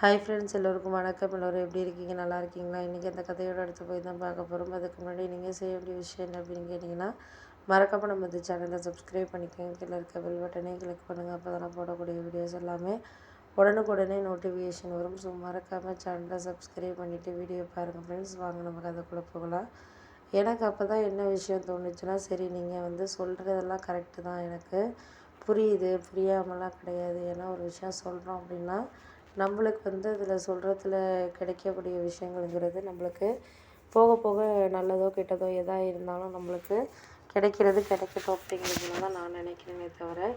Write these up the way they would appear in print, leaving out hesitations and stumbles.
Hi friends, எல்லோருக்கும் வணக்கம். எல்லோரும் எப்படி இருக்கீங்க? நல்லா இருக்கீங்களா? இன்றைக்கி அந்த கதையோட அடுத்து போய் தான் பார்க்க போகிறோம். அதுக்கு முன்னாடி நீங்கள் செய்ய வேண்டிய விஷயம் என்ன அப்படின்னு கேட்டிங்கன்னா, மறக்காமல் நம்ம இந்த சேனலை சப்ஸ்கிரைப் பண்ணிக்கோங்க. கீழே இருக்க பெல் பட்டனே கிளிக் பண்ணுங்கள். அப்போ தான் போடக்கூடிய வீடியோஸ் எல்லாமே உடனுக்குடனே நோட்டிஃபிகேஷன் வரும். ஸோ மறக்காமல் சேனலை சப்ஸ்கிரைப் பண்ணிவிட்டு வீடியோ பாருங்கள் ஃப்ரெண்ட்ஸ். வாங்க நம்ம கதைக்குள்ளே போகலாம். எனக்கு அப்போ தான் என்ன விஷயம் தோணுச்சுன்னா, சரி நீங்கள் சொல்கிறதெல்லாம் கரெக்டு தான், எனக்கு புரியுது, புரியாமலாம் கிடையாது. ஏன்னா ஒரு விஷயம் சொல்கிறோம் அப்படின்னா நம்மளுக்கு அதில் சொல்கிறதுல கிடைக்கக்கூடிய விஷயங்கள்ங்கிறது நம்மளுக்கு போக போக நல்லதோ கெட்டதோ எதாக இருந்தாலும் நம்மளுக்கு கிடைக்கட்டும் அப்படிங்கிறதுல தான் நான் நினைக்கிறேனே தவிர,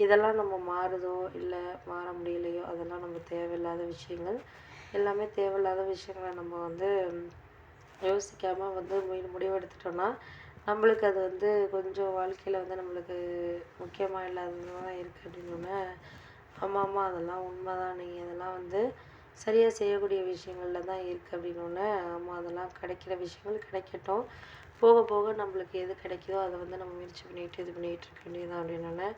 இதெல்லாம் நம்ம மாறுதோ இல்லை மாற முடியலையோ அதெல்லாம் நம்ம தேவையில்லாத விஷயங்கள். எல்லாமே தேவையில்லாத விஷயங்களை நம்ம யோசிக்காமல் முடிவெடுத்துட்டோன்னா நம்மளுக்கு அது கொஞ்சம் வாழ்க்கையில் நம்மளுக்கு முக்கியமாக இல்லாதது தான் இருக்குது அப்படின்னு. ஆமாம், அதெல்லாம் உண்மை தான். நீங்கள் அதெல்லாம் சரியாக செய்யக்கூடிய விஷயங்களில் தான் இருக்குது அப்படின்னோடனே, ஆமாம் அதெல்லாம் கிடைக்கிற விஷயங்கள் கிடைக்கட்டும். போக போக நம்மளுக்கு எது கிடைக்குதோ அதை நம்ம முயற்சி பண்ணிட்டு இது பண்ணிகிட்டு இருக்க வேண்டியதுதான் அப்படின்னோடனே,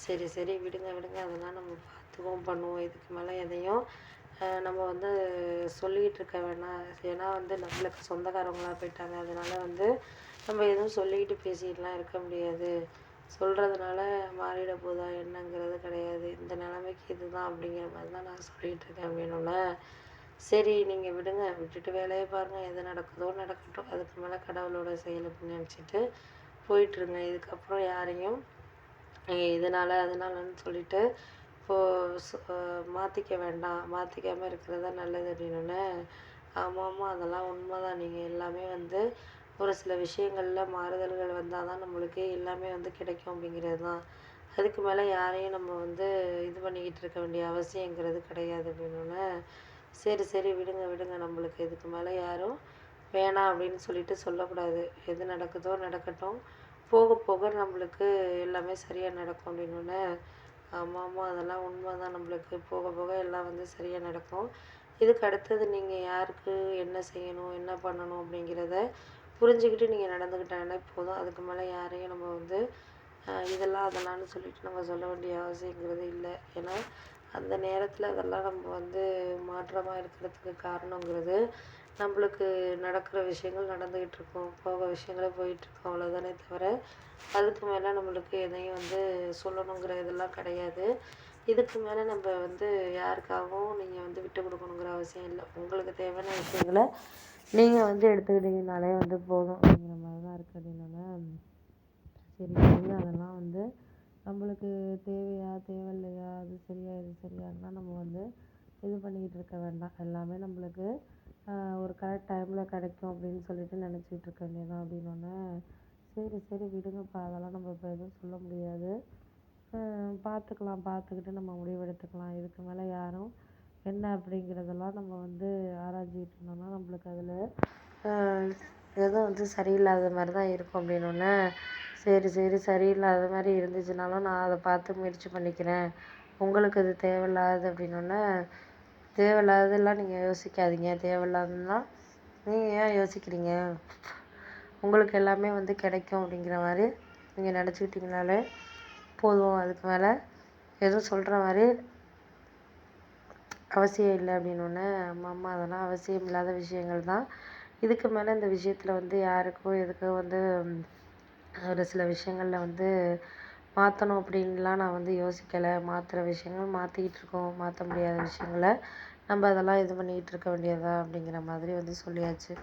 சரி சரி விடுங்க விடுங்க, அதெல்லாம் நம்ம பார்த்துக்குவோம் பண்ணுவோம். இதுக்கு மேலே எதையும் நம்ம சொல்லிக்கிட்டு இருக்க வேணாம். ஏன்னா நம்மளுக்கு சொந்தக்காரவங்களாக போயிட்டாங்க. அதனால் நம்ம எதுவும் சொல்லிக்கிட்டு பேசிக்கிட்டுலாம் இருக்க முடியாது. சொல்கிறதுனால மாறிட போதா என்னங்கிறது கிடையாது. இந்த நிலைமைக்கு இதுதான் அப்படிங்கிற மாதிரி தான் நான் சொல்லிகிட்டு இருக்கேன் அப்படின்னோடனே, சரி நீங்கள் விடுங்க, விட்டுட்டு வேலையை பாருங்கள், எது நடக்குதோ நடக்கட்டும், அதுக்கு மேலே கடவுளோட செயல் அப்படின்னு நினச்சிட்டு போயிட்டுருங்க. இதுக்கப்புறம் யாரையும் இதனால் அதனாலன்னு சொல்லிட்டு மாற்றிக்க வேண்டாம், மாற்றிக்காமல் இருக்கிறது தான் நல்லது அப்படின்னோடனே, ஆமாம் அதெல்லாம் உண்மை தான். நீங்கள் எல்லாமே ஒரு சில விஷயங்களில் மாறுதல்கள் வந்தால் தான் நம்மளுக்கு எல்லாமே கிடைக்கும் அப்படிங்கிறது தான். அதுக்கு மேலே யாரையும் நம்ம இது பண்ணிக்கிட்டு இருக்க வேண்டிய அவசியங்கிறது கிடையாது அப்படின்னோடனே, சரி சரி விடுங்க விடுங்க, நம்மளுக்கு இதுக்கு மேலே யாரும் வேணாம் அப்படின்னு சொல்லிட்டு சொல்லக்கூடாது. எது நடக்குதோ நடக்கட்டும், போக போக நம்மளுக்கு எல்லாமே சரியாக நடக்கும் அப்படின்னோடனே, ஆமாம் அதெல்லாம் உண்மை தான். நம்மளுக்கு போக போக எல்லாம் சரியாக நடக்கும். இதுக்கு அடுத்தது நீங்கள் யாருக்கு என்ன செய்யணும், என்ன பண்ணணும் அப்படிங்கிறத புரிஞ்சுக்கிட்டு நீங்கள் நடந்துக்கிட்டாலே போதும். அதுக்கு மேலே யாரையும் நம்ம இதெல்லாம் அதெல்லாம்னு சொல்லிட்டு நம்ம சொல்ல வேண்டிய அவசியங்கிறது இல்லை. ஏன்னா அந்த நேரத்தில் அதெல்லாம் நம்ம மாற்றமாக இருக்கிறதுக்கு காரணங்கிறது நம்மளுக்கு நடக்கிற விஷயங்கள் நடந்துக்கிட்டு இருக்கும், போக விஷயங்களே போயிட்டுருக்கும், அவ்வளோதானே தவிர அதுக்கு மேலே நம்மளுக்கு எதையும் சொல்லணுங்கிற இதெல்லாம் கிடையாது. இதுக்கு மேலே நம்ம யாருக்காகவும் நீங்கள் விட்டு கொடுக்கணுங்கிற அவசியம் இல்லை. உங்களுக்கு தேவையான விஷயங்களை நீங்கள் எடுத்துக்கிட்டிங்கனாலே போதும் அப்படிங்கிற மாதிரி தான் இருக்குது அப்படின்னோடனே, சரி சரி அதெல்லாம் நம்மளுக்கு தேவையா தேவையில்லையா, அது சரியா இது சரியானலாம் நம்ம இது பண்ணிக்கிட்டு இருக்க வேண்டாம். எல்லாமே நம்மளுக்கு ஒரு கரெக்ட் டைமில் கிடைக்கும் அப்படின்னு சொல்லிட்டு நினச்சிக்கிட்டு இருக்க வேண்டியதான் அப்படின்னோடனே, சரி சரி விடுங்கப்பா, அதெல்லாம் நம்ம இப்போ எதுவும் சொல்ல முடியாது, பார்த்துக்கலாம், பார்த்துக்கிட்டு நம்ம முடிவெடுத்துக்கலாம். இதுக்கு மேலே யாரும் என்ன அப்படிங்கிறதெல்லாம் நம்ம ஆராய்ஞ்சிக்கிட்டு இருந்தோம்னா நம்மளுக்கு அதில் எதுவும் சரியில்லாத மாதிரி தான் இருக்கும் அப்படின்னோடனே, சரி சரி சரியில்லாத மாதிரி இருந்துச்சுனாலும் நான் அதை பார்த்து முயற்சி பண்ணிக்கிறேன். உங்களுக்கு அது தேவையில்லாதது அப்படின்னோடனே, தேவையில்லாததெல்லாம் நீங்கள் யோசிக்காதீங்க. தேவையில்லாததுன்னா நீங்கள் ஏன் யோசிக்கிறீங்க? உங்களுக்கு எல்லாமே கிடைக்கும் அப்படிங்கிற மாதிரி நீங்கள் நினச்சிக்கிட்டிங்கனாலே போதும். அதுக்கு மேலே எதுவும் சொல்கிற மாதிரி அவசியம் இல்லை அப்படின்னோடனே, ஆமாம் அதெல்லாம் அவசியம் இல்லாத விஷயங்கள் தான். இதுக்கு மேலே இந்த விஷயத்தில் யாருக்கும் எதுக்கும் ஒரு சில விஷயங்களில் மாற்றணும் அப்படின்லாம் நான் யோசிக்கலை. மாற்றுற விஷயங்கள் மாற்றிக்கிட்டு இருக்கோம், மாற்ற முடியாத விஷயங்கள நம்ம அதெல்லாம் இது பண்ணிக்கிட்டு இருக்க வேண்டியதா அப்படிங்கிற மாதிரி சொல்லியாச்சு.